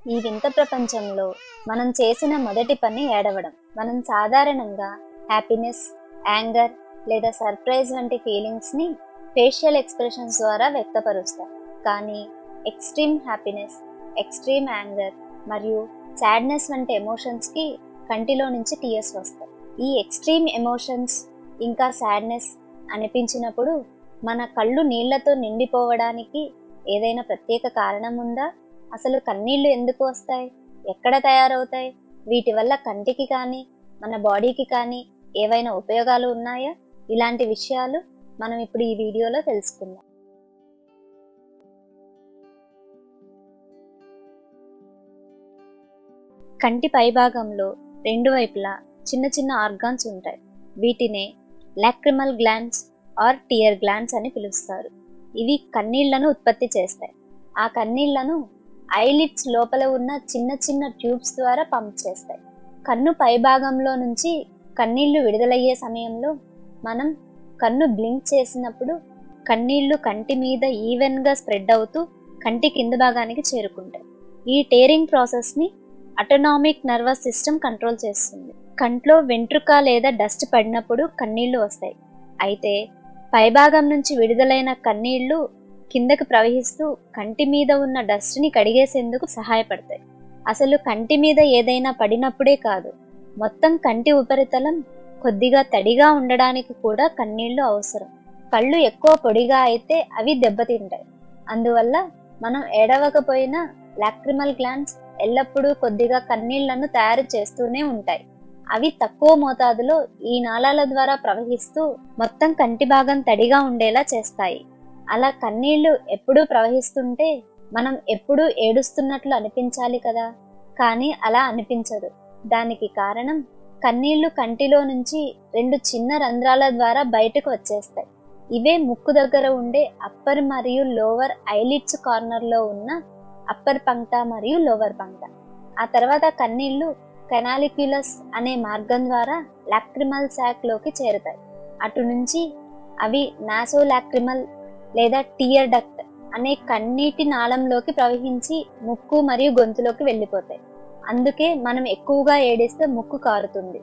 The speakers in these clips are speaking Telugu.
ఈ వింత ప్రపంచంలో మనం చేసిన మొదటి పని ఏడవడం. మనం సాధారణంగా హ్యాపీనెస్, యాంగర్ లేదా సర్ప్రైజ్ వంటి ఫీలింగ్స్ని ఫేషియల్ ఎక్స్ప్రెషన్స్ ద్వారా వ్యక్తపరుస్తాం. కానీ ఎక్స్ట్రీమ్ హ్యాపీనెస్, ఎక్స్ట్రీమ్ యాంగర్ మరియు సాడ్నెస్ వంటి ఎమోషన్స్కి కంటిలో నుంచి టీయర్స్ వస్తాయి. ఈ ఎక్స్ట్రీమ్ ఎమోషన్స్ ఇంకా సాడ్నెస్ అనిపించినప్పుడు మన కళ్ళు నీళ్లతో నిండిపోవడానికి ఏదైనా ప్రత్యేక కారణం ఉందా? అసలు కన్నీళ్లు ఎందుకు వస్తాయి? ఎక్కడ తయారవుతాయి? వీటి వల్ల కంటికి కానీ మన బాడీకి కానీ ఏవైనా ఉపయోగాలు ఉన్నాయా? ఇలాంటి విషయాలు మనం ఇప్పుడు ఈ వీడియోలో తెలుసుకుందాం. కంటి పైభాగంలో రెండు వైపులా చిన్న చిన్న ఆర్గాన్స్ ఉంటాయి. వీటినే lacrimal glands or tear glands అని పిలుస్తారు. ఇవి కన్నీళ్లను ఉత్పత్తి చేస్తాయి. ఆ కన్నీళ్లను ఐలిడ్స్ లోపల ఉన్న చిన్న చిన్న ట్యూబ్స్ ద్వారా పంప్ చేస్తాయి. కన్ను పైభాగంలో నుంచి కన్నీళ్లు విడుదలయ్యే సమయంలో మనం కన్ను బ్లింక్ చేసినప్పుడు కన్నీళ్లు కంటి మీద ఈవెన్గా స్ప్రెడ్ అవుతూ కంటి కింద భాగానికి చేరుకుంటాయి. ఈ టేరింగ్ ప్రాసెస్ని అటోనామిక్ నర్వస్ సిస్టమ్ కంట్రోల్ చేస్తుంది. కంట్లో వెంట్రుక లేదా డస్ట్ పడినప్పుడు కన్నీళ్లు వస్తాయి. అయితే పైభాగం నుంచి విడుదలైన కన్నీళ్లు కిందకు ప్రవహిస్తూ కంటి మీద ఉన్న డస్ట్ని కడిగేసేందుకు సహాయపడతాయి. అసలు కంటి మీద ఏదైనా పడినప్పుడే కాదు, మొత్తం కంటి ఉపరితలం కొద్దిగా తడిగా ఉండడానికి కూడా కన్నీళ్లు అవసరం. కళ్ళు ఎక్కువ పొడిగా అయితే అవి దెబ్బతింటాయి. అందువల్ల మనం ఏడవకపోయినా లాక్రిమల్ గ్లాండ్స్ ఎల్లప్పుడూ కొద్దిగా కన్నీళ్లను తయారు చేస్తూనే ఉంటాయి. అవి తక్కువ మోతాదులో ఈ నాళాల ద్వారా ప్రవహిస్తూ మొత్తం కంటి భాగం తడిగా ఉండేలా చేస్తాయి. అలా కన్నీళ్లు ఎప్పుడూ ప్రవహిస్తుంటే మనం ఎప్పుడూ ఏడుస్తున్నట్లు అనిపించాలి కదా, కానీ అలా అనిపించదు. దానికి కారణం కన్నీళ్లు కంటిలో నుంచి రెండు చిన్న రంధ్రాల ద్వారా బయటకు వచ్చేస్తాయి. ఇవే ముక్కు దగ్గర ఉండే అప్పర్ మరియు లోవర్ ఐలిడ్స్ కార్నర్లో ఉన్న అప్పర్ పంక్ట మరియు లోవర్ పంక్ట. ఆ తర్వాత కన్నీళ్లు కెనాలిక్యులస్ అనే మార్గం ద్వారా లాక్రిమల్ శాక్ లోకి చేరుతాయి. అటు నుంచి అవి నాసోలాక్రిమల్ లేదా టియర్ డక్ట్ అనే కన్నీటి నాళంలోకి ప్రవహించి ముక్కు మరియు గొంతులోకి వెళ్ళిపోతాయి. అందుకే మనం ఎక్కువగా ఏడిస్తే ముక్కు కారుతుంది.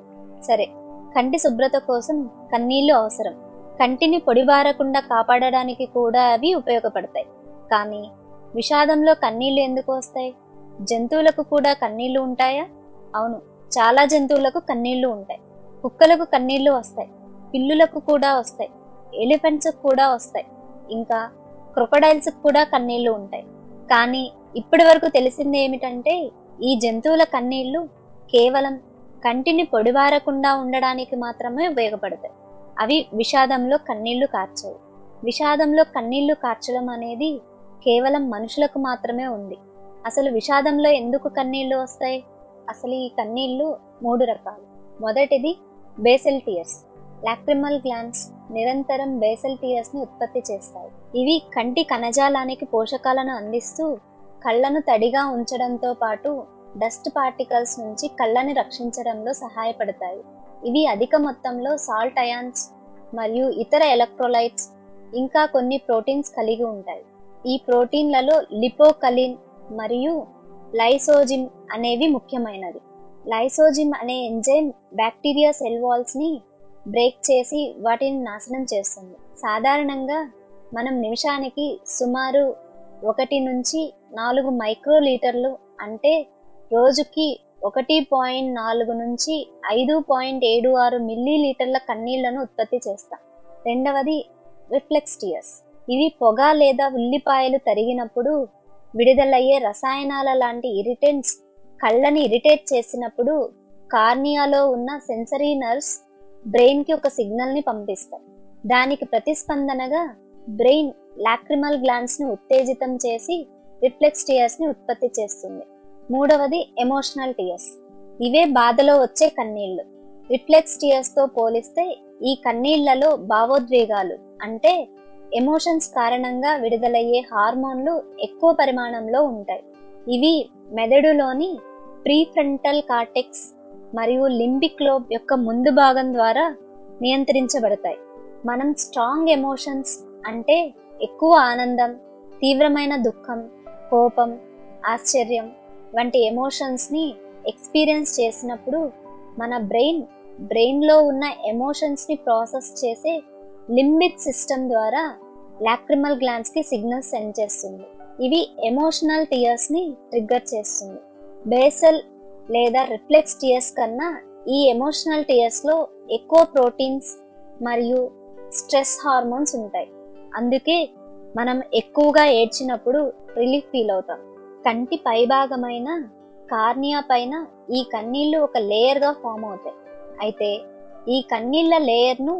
సరే, కంటి శుభ్రత కోసం కన్నీళ్లు అవసరం. కంటిని పొడిబారకుండా కాపాడడానికి కూడా అవి ఉపయోగపడతాయి. కానీ విషాదంలో కన్నీళ్లు ఎందుకు వస్తాయి? జంతువులకు కూడా కన్నీళ్లు ఉంటాయా? అవును, చాలా జంతువులకు కన్నీళ్లు ఉంటాయి. కుక్కలకు కన్నీళ్లు వస్తాయి, పిల్లులకు కూడా వస్తాయి, ఎలిఫెంట్స్ కూడా వస్తాయి, ఇంకా క్రొకడైల్స్ కూడా కన్నీళ్లు ఉంటాయి. కానీ ఇప్పటి వరకు తెలిసింది ఏమిటంటే ఈ జంతువుల కన్నీళ్లు కేవలం కంటిని పొడిబారకుండా ఉండడానికి మాత్రమే ఉపయోగపడతాయి. అవి విషాదంలో కన్నీళ్లు కార్చవు. విషాదంలో కన్నీళ్లు కార్చడం అనేది కేవలం మనుషులకు మాత్రమే ఉంది. అసలు విషాదంలో ఎందుకు కన్నీళ్లు వస్తాయి? అసలు ఈ కన్నీళ్లు 3 రకాలు. మొదటిది బేసల్ టీయర్స్. లాక్రిమల్ గ్లాండ్స్ నిరంతరం బేసల్ టీయర్స్ ని ఉత్పత్తి చేస్తాయి. ఇవి కంటి కణజాలానికి పోషకాలను అందిస్తూ కళ్ళను తడిగా ఉంచడంతో పాటు డస్ట్ పార్టికల్స్ నుంచి కళ్ళని రక్షించడంలో సహాయపడతాయి. ఇవి అధిక మొత్తంలో సాల్ట్ అయాన్స్ మరియు ఇతర ఎలక్ట్రోలైట్స్ ఇంకా కొన్ని ప్రోటీన్స్ కలిగి ఉంటాయి. ఈ ప్రోటీన్లలో లిపోకలిన్ మరియు లైసోజిమ్ అనేవి ముఖ్యమైనవి. లైసోజిమ్ అనే ఎంజైమ్ బ్యాక్టీరియా సెల్ వాల్స్ ని బ్రేక్ చేసి వాటిని నాశనం చేస్తుంది. సాధారణంగా మనం నిమిషానికి సుమారు 1 నుంచి 4 మైక్రోలీటర్లు అంటే రోజుకి 1.4 నుంచి 5.76 మిల్లీలీటర్ల కన్నీళ్లను ఉత్పత్తి చేస్తాం. రెండవది రిఫ్లెక్స్ టీయర్స్. ఇవి పొగ లేదా ఉల్లిపాయలు తరిగినప్పుడు విడుదలయ్యే రసాయనాల లాంటి ఇరిటెంట్స్ కళ్ళని ఇరిటేట్ చేసినప్పుడు కార్నియాలో ఉన్న సెన్సరీ నర్వ్స్ బ్రెయిన్కి ఒక సిగ్నల్ని పంపిస్తాయి. దానికి ప్రతిస్పందనగా బ్రెయిన్ లాక్రిమల్ గ్లాండ్స్ని ఉత్తేజితం చేసి రిఫ్లెక్స్ టీయర్స్ని ఉత్పత్తి చేస్తుంది. మూడవది ఎమోషనల్ టీయర్స్. ఇవే బాధలో వచ్చే కన్నీళ్లు. రిఫ్లెక్స్ టీయర్స్తో పోలిస్తే ఈ కన్నీళ్లలో భావోద్వేగాలు అంటే ఎమోషన్స్ కారణంగా విడుదలయ్యే హార్మోన్లు ఎక్కువ పరిమాణంలో ఉంటాయి. ఇవి మెదడులోని ప్రీఫ్రంటల్ కార్టెక్స్ మరియు లింబిక్ లోబ్ యొక్క ముందు భాగం ద్వారా నియంత్రించబడతాయి. మనం స్ట్రాంగ్ ఎమోషన్స్ అంటే ఎక్కువ ఆనందం, తీవ్రమైన దుఃఖం, కోపం, ఆశ్చర్యం, వంటి ఎమోషన్స్ని ఎక్స్పీరియన్స్ చేసినప్పుడు మన బ్రెయిన్లో ఉన్న ఎమోషన్స్ని ప్రాసెస్ చేసే లింబిక్ సిస్టమ్ ద్వారా లాక్రిమల్ గ్లాండ్స్కి సిగ్నల్స్ సెండ్ చేస్తుంది. ఇవి ఎమోషనల్ టీయర్స్ని ట్రిగ్గర్ చేస్తుంది. బేసల్ లేదా రిఫ్లెక్స్ టీయర్స్ కన్నా ఈ ఎమోషనల్ టీయర్స్లో ఎక్కువ ప్రోటీన్స్ మరియు స్ట్రెస్ హార్మోన్స్ ఉంటాయి. అందుకే మనం ఎక్కువగా ఏడ్చినప్పుడు రిలీఫ్ ఫీల్ అవుతాం. కంటి పైభాగమైన కార్నియా పైన ఈ కన్నీళ్లు ఒక లేయర్గా ఫామ్ అవుతాయి. అయితే ఈ కన్నీళ్ల లేయర్ను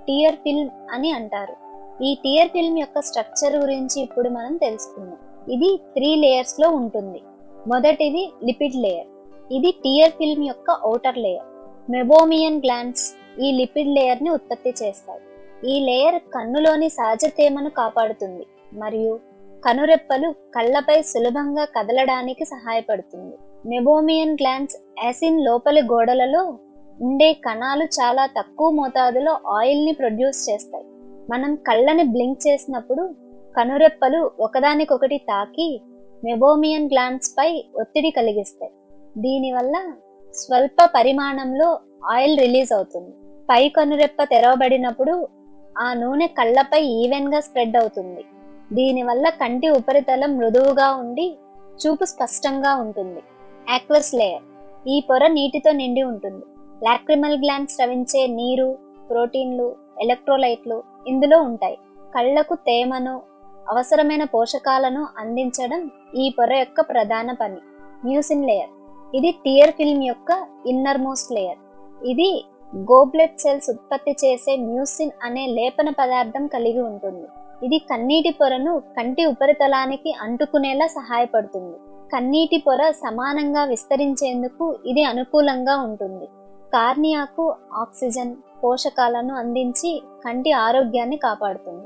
టియర్ ఫిల్మ్ అని అంటారు. ఈ టియర్ ఫిల్మ్ యొక్క స్ట్రక్చర్ గురించి ఇప్పుడు మనం తెలుసుకుందాం. ఇది 3 లేయర్స్లో ఉంటుంది. మొదటిది లిపిడ్ లేయర్. ఇది టియర్ ఫిల్మ్ యొక్క ఔటర్ లేయర్. మెబోమియన్ గ్లాండ్స్ ఈ లిపిడ్ లేయర్ని ఉత్పత్తి చేస్తాయి. ఈ లేయర్ కన్నులోని సహజ తేమను కాపాడుతుంది మరియు కనురెప్పలు కళ్ళపై సులభంగా కదలడానికి సహాయపడుతుంది. మెబోమియన్ గ్లాండ్స్ యాసిన్ లోపలి గోడలలో ఉండే కణాలు చాలా తక్కువ మోతాదులో ఆయిల్ని ప్రొడ్యూస్ చేస్తాయి. మనం కళ్ళని బ్లింక్ చేసినప్పుడు కనురెప్పలు ఒకదానికొకటి తాకి మెబోమియన్ గ్లాండ్స్ పై ఒత్తిడి కలిగిస్తాయి. దీనివల్ల స్వల్ప పరిమాణంలో ఆయిల్ రిలీజ్ అవుతుంది. పై కనురెప్ప తెరవబడినప్పుడు ఆ నూనె కళ్ళపై ఈవెన్గా స్ప్రెడ్ అవుతుంది. దీనివల్ల కంటి ఉపరితలం మృదువుగా ఉండి చూపు స్పష్టంగా ఉంటుంది. Aqueous layer. ఈ పొర నీటితో నిండి ఉంటుంది. లాక్రిమల్ గ్లాండ్స్ స్రవించే నీరు, ప్రోటీన్లు, ఎలక్ట్రోలైట్లు ఇందులో ఉంటాయి. కళ్లకు తేమను, అవసరమైన పోషకాలను అందించడం ఈ పొర యొక్క ప్రధాన పని. Mucin layer. ఇది టియర్ ఫిల్మ్ యొక్క ఇన్నర్ మోస్ట్ లేయర్. ఇది గోబ్లెట్ సెల్స్ ఉత్పత్తి చేసే మ్యూసిన్ అనే లేపన పదార్థం కలిగి ఉంటుంది. ఇది కన్నీటి పొరను కంటి ఉపరితలానికి అంటుకునేలా సహాయపడుతుంది. కన్నీటి పొర సమానంగా విస్తరించేందుకు ఇది అనుకూలంగా ఉంటుంది. కార్నియాకు ఆక్సిజన్, పోషకాలను అందించి కంటి ఆరోగ్యాన్ని కాపాడుతుంది.